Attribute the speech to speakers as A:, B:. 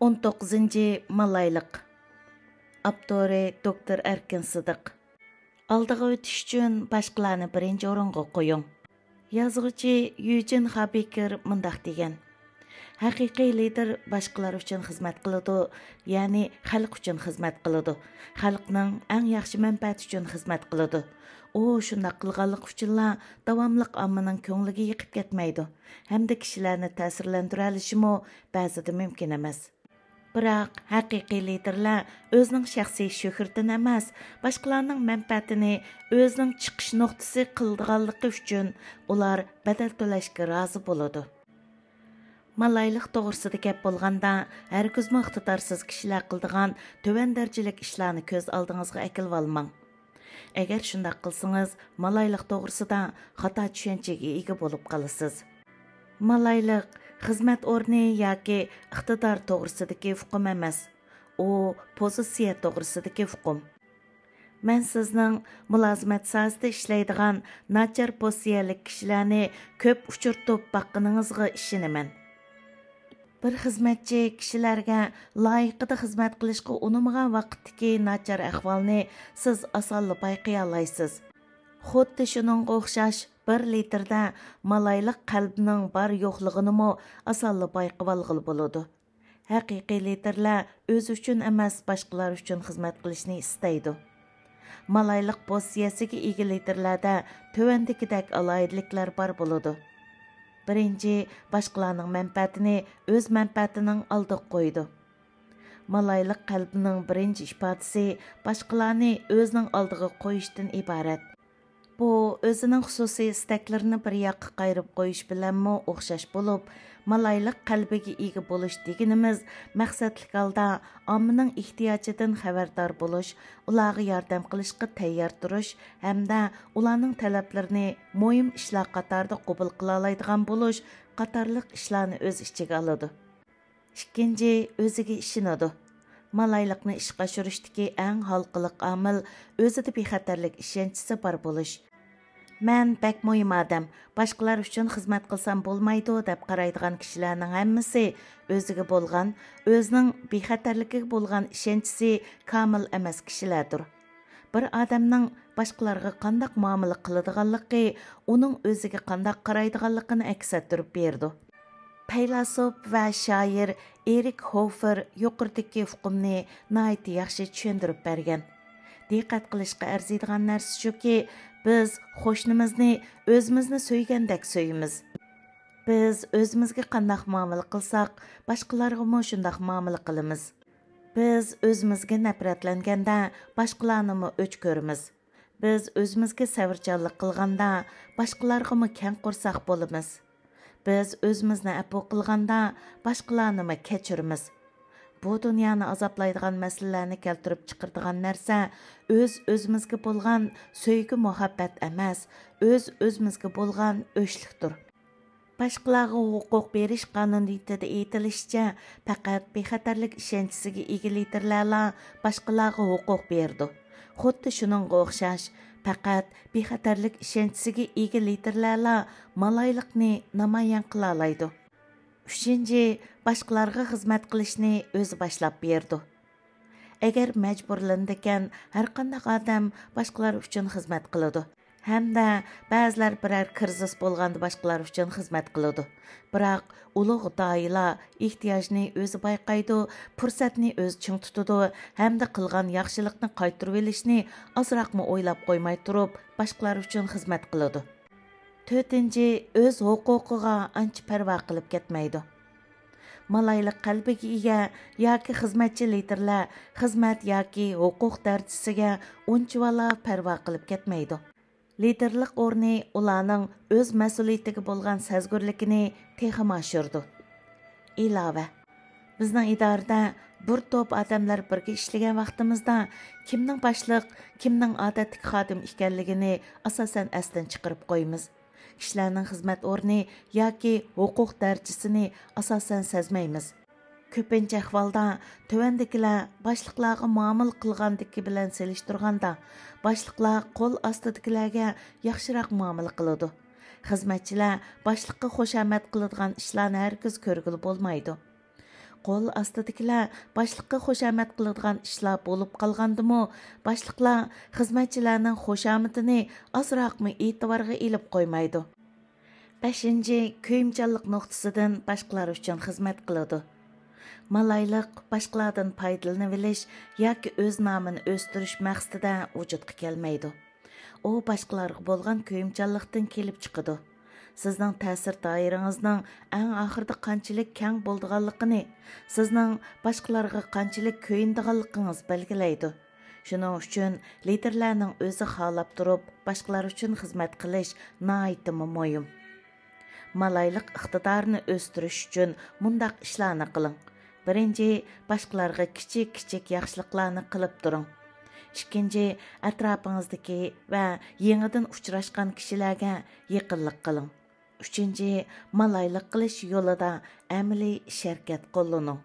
A: 19. Malaylıq. Abdori Doktor Erkin Sıdıq. Aldığı ötüş üçün başqalarını birinci orunğa qoyun. Yazğıcı Eugene Habecker mındaq degen. Haqiqiy lider başqalar üçün xizmat qılıdı, yani xalq üçün xizmat qılıdı. Xalqның ən yaxşı mənfəət üçün xizmat qılıdı. O, şundaq qılğanlıq üçünla davamlıq ammanın köңlüge yıqıb ketməydi. Həm də kişilərni təsirləndirə alışımı bəzida mümkün emas. Biroq haqiqiy liderlar o'zining shaxsiy shuhratini emas, boshqalarning manfaatini o'zining chiqish nuqtasi qildiganligi uchun ular badal to'lashga rozi bo'ladi. Malaylik to'g'risida gap bo'lganda, hargizmi iqtidorsiz kishilar qildigan to'van darajalik ishlarni ko'z oldingizga akilib olmang. Agar shunday qilsangiz, malaylik to'g'risida xato tushunchaga ega bo'lib qolasiz. Malaylik xizmat o'rni yoki iqtidor to'g'risidagi hukm emas, u pozitsiya to'g'risidagi hukm. Men sizning mulozimat sohasida ishlaydigan nachar pozitsiyalik kishilarni ko'p uchirtib baqqaningizga ishonaman. Bir xizmatchi kishilarga loyiqida xizmat qilishga unamagan vaqtdagi nachar ahvolni siz osonla payqay olasiz. Xuddi shuningga o'xshash bir liderda malaylik qalbning bar yo'qligini osonla payqab olg'ili bo'ladi. Haqiqiy liderlar o'zi uchun emas, boshqalar uchun xizmat qilishni istaydi. Malaylik pozitsiyasiga ega liderlarda tövandagidek alayidliklar bor bo'ladi. Birinchi, boshqalarning manfaatini o'z manfaatining oldiga qo'ydi. Malaylik qalbining birinchi ifodasi boshqalarni o'zining oldiga qo'yishdan iborat. Bu o'zining xususiy istaklarini bir yoqqa qayirib qo'yish bilanmi o'xshash bo'lib, malaylik qalbiga ega bo'lish deganimiz maqsadli holda ommaning ehtiyojidan xabardor bo'lish, ularga yordam qilishga tayyor turish hamda ularning talablarini muhim ishlar qatorida qabul qila oladigan bo'lish qatorliq ishlarni o'z ichiga oladi. Ikkinchi, o'ziga ishonadi. Malaylikni ishga oshirishdagi eng halqiliq omil o'zida bexatarlik ishonchisi bor bo'lish. Men bak muhim odam, boshqalar uchun xizmat qilsam bo'lmaydi deb qaraydigan kishilarning hammasi o'ziga bo'lgan, o'zining bexatarligiga bo'lgan ishonchisi komil emas kishilardir. Bir odamning boshqalarga qanday muomala qiladiganligi uning o'ziga qanday qaraydiganligini aks ettirib berdi. Faylasuf va shoir Erik Hofer yuqoridagi hukmni nihoyat yaxshi tushuntirib bergan. Diqqat qilishga arziydigan narsa shuki, biz qo'shnimizni o'zimizni so'ygandek so'yimiz. Biz o'zimizga qanday muomala qilsak, boshqalarga ham shunday muomala qilamiz. Biz o'zimizga nafratlanganda, boshqalarni ham o'ch ko'ramiz. Biz o'zimizga savrchanlik qilganda, boshqalarga ham keng qo'rsoq bo'lamiz. Biz o'zimizni afu qilganda, boshqalarni kechiramiz. Bu dunyoni azoblaydigan masalalarni keltirib chiqaradigan narsa o'zimizga bo'lgan sevgi muhabbat emas, o'zimizga bo'lgan o'chlikdir. Boshqalarga huquq berish qonuniyatida aytilishicha, faqat bexatarlik ishonchisiga ega liderlar boshqalarga huquq berdi. Xuddi shuningga o'xshash, faqat bexatarlik ishonchisiga ega liderlar malaylikni namoyon qila oladi. Üçüncü, başqalarga xizmat qilishni o'zi boshlab berdi. Agar majburlandikan, har qanday odam boshqalar uchun xizmat qiladi. Hamda ba'zilar biror krizis bo'lganda boshqalar uchun xizmat qiladi. Biroq ulug' doilar ehtiyojni o'zi bayqaydi, fursatni o'zi ching tutadi, hamda qilgan yaxshilikni qaytarib olishni ozroqmi o'ylab qo'ymay turib, boshqalar uchun xizmat qiladi. To'rtinchi, o'z huquqiga ancha parvo qilib ketmaydi. Malaylik qalbiga ega yoki xizmatchi liderlar xizmat yoki huquq darajasiga unchavala parvo qilib ketmaydi. Liderlik o'rni ularning o'z mas'uliyatiga bo'lgan sezgurligini texim oshirdi. Ilova. Bizning idorada bir to'p odamlar birga ishlagan vaqtimizda kimning boshliq, kimning odatli xodim ekanligini asosan asdan chiqarib qo'yamiz. Kishilarning xizmat o'rni yoki huquq darajasini asosan sezmaymiz. Ko'pincha ahvolda tovandagilar boshliqlarga muomala qilgandiki bilan selishtirganda, boshliqlar qo'l ostidagilarga yaxshiroq muomala qiladi. Xizmatchilar boshliqqa xushomat qiladigan ishlarni hargiz ko'rgili bo'lmaydi. Qo'l ostidagilar boshliqqa xushomat qiladigan ishlar bo'lib qolgandimi, boshliqlar xizmatchilarning xushomatini ozroqmi e'tiborga ilib qo'ymaydi. 5. Köyümchanlik nuqtasidan boshqalar uchun xizmat qiladi. Malayliq boshqalardan foydalanib olish yoki o'z nomini o'stirish maqsadida vujudga kelmaydi. U boshqalarga bo'lgan köyümchanlikdan kelib chiqadi. Sizning ta'sir doirangizning eng oxirida qanchalik keng bo'lganligini, sizning boshqalarga qanchalik ko'yindiganligingiz belgilaydi. Shuning uchun liderlarning o'zi xohlab turib, boshqalar uchun xizmat qilish nihoyatda muhim. Malayliq iqtidorini o'stirish uchun mundaq ishlarni qiling. Birinchi, boshqalarga kichik yaxshiliklarni qilib turing. Ikkinchi, atrofing'izdagi va yangidan uchrashgan kishilarga yaqinlik qiling. Uchinchi, malayliq qilish yo'lida amaliy sharkat qo'llaning.